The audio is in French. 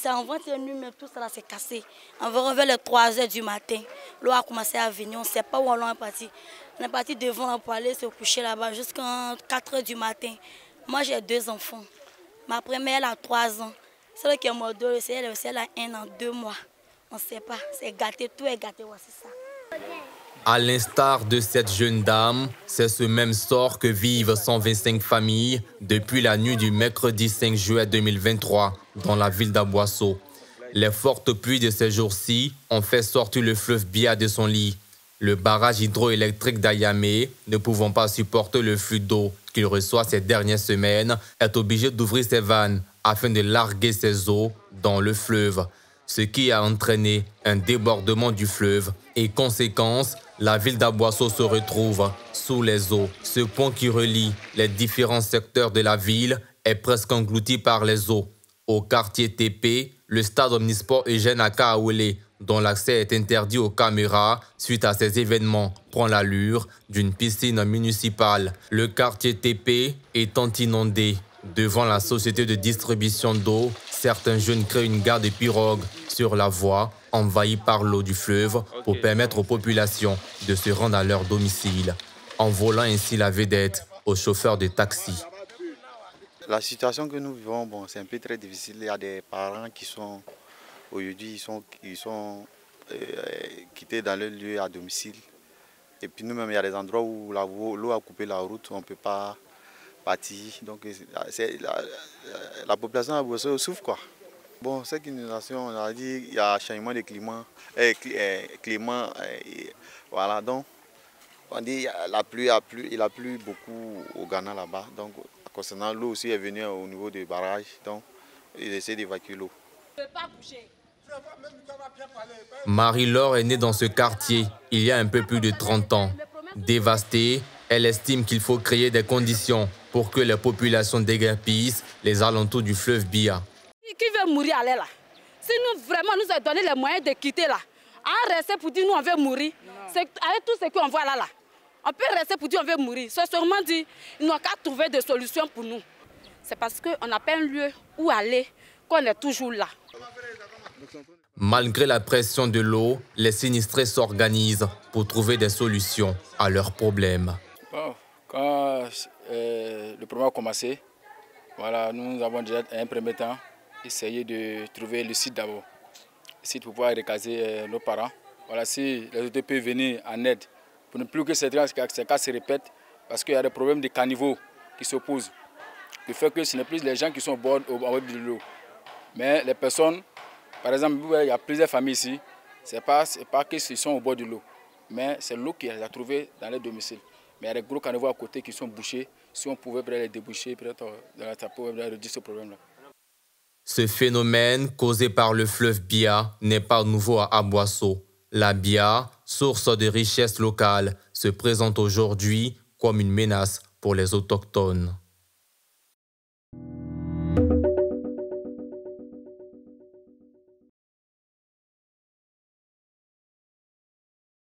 C'est en 21h, mais tout ça là, c'est cassé. Environ vers les 3h du matin, l'eau a commencé à venir. On ne sait pas où on est parti. On est parti devant là pour aller se coucher là-bas jusqu'à 4h du matin. Moi, j'ai 2 enfants. Ma première, elle a 3 ans. Celle qui est morte, elle a 1 an, 2 mois. On ne sait pas. C'est gâté, tout est gâté. Voici ça. À l'instar de cette jeune dame, c'est ce même sort que vivent 125 familles depuis la nuit du mercredi 5 juillet 2023 dans la ville d'Aboasso. Les fortes pluies de ces jours-ci ont fait sortir le fleuve Bia de son lit. Le barrage hydroélectrique d'Ayamé, ne pouvant pas supporter le flux d'eau qu'il reçoit ces dernières semaines, est obligé d'ouvrir ses vannes afin de larguer ses eaux dans le fleuve, ce qui a entraîné un débordement du fleuve et conséquence, la ville d'Aboasso se retrouve sous les eaux. Ce pont qui relie les différents secteurs de la ville est presque englouti par les eaux. Au quartier TP, le stade omnisport Eugène Akaawele, dont l'accès est interdit aux caméras suite à ces événements, prend l'allure d'une piscine municipale. Le quartier TP étant inondé. Devant la société de distribution d'eau, certains jeunes créent une gare de pirogues sur la voie envahie par l'eau du fleuve pour permettre aux populations de se rendre à leur domicile, en volant ainsi la vedette aux chauffeurs de taxi. La situation que nous vivons, c'est un peu très difficile. Il y a des parents qui sont aujourd'hui quittés dans leur lieu à domicile. Et puis nous-mêmes, il y a des endroits où l'eau a coupé la route, on ne peut pas partir. Donc la population d'Aboasso souffre, quoi. Bon, cette inondation, on a dit qu'il y a un changement de climat. Voilà, donc on dit il a plu beaucoup au Ghana là-bas. Donc concernant l'eau aussi est venue au niveau des barrages. Donc ils essaient d'évacuer l'eau. Marie-Laure est née dans ce quartier il y a un peu plus de 30 ans. Dévastée, elle estime qu'il faut créer des conditions pour que les populations déguerpissent les alentours du fleuve Bia. Qui veut mourir, allez là. Si nous vraiment nous a donné les moyens de quitter là, à rester pour dire nous on veut mourir, avec tout ce qu'on voit là, on peut rester pour dire on veut mourir. C'est seulement dit, ils n'ont qu'à trouver des solutions pour nous. C'est parce qu'on n'a pas un lieu où aller qu'on est toujours là. Malgré la pression de l'eau, les sinistrés s'organisent pour trouver des solutions à leurs problèmes. Bon, quand le problème a commencé, voilà, nous avons déjà un premier temps essayé de trouver le site d'abord. Le site pour pouvoir recaser nos parents. Voilà, si les autorités peuvent venir en aide pour ne plus que ces cas se répètent, parce qu'il y a des problèmes de caniveaux qui s'opposent. Le fait que ce n'est plus les gens qui sont au bord de l'eau, mais les personnes. Par exemple, il y a plusieurs familles ici, ce n'est pas qu'ils sont au bord de l'eau, mais c'est l'eau qui les a trouvés dans les domiciles. Mais il y a des gros caniveaux à côté qui sont bouchés. Si on pouvait les déboucher, peut-être ça pourrait réduire ce problème-là. Ce phénomène causé par le fleuve Bia n'est pas nouveau à Aboasso. La Bia, source de richesse locale, se présente aujourd'hui comme une menace pour les autochtones.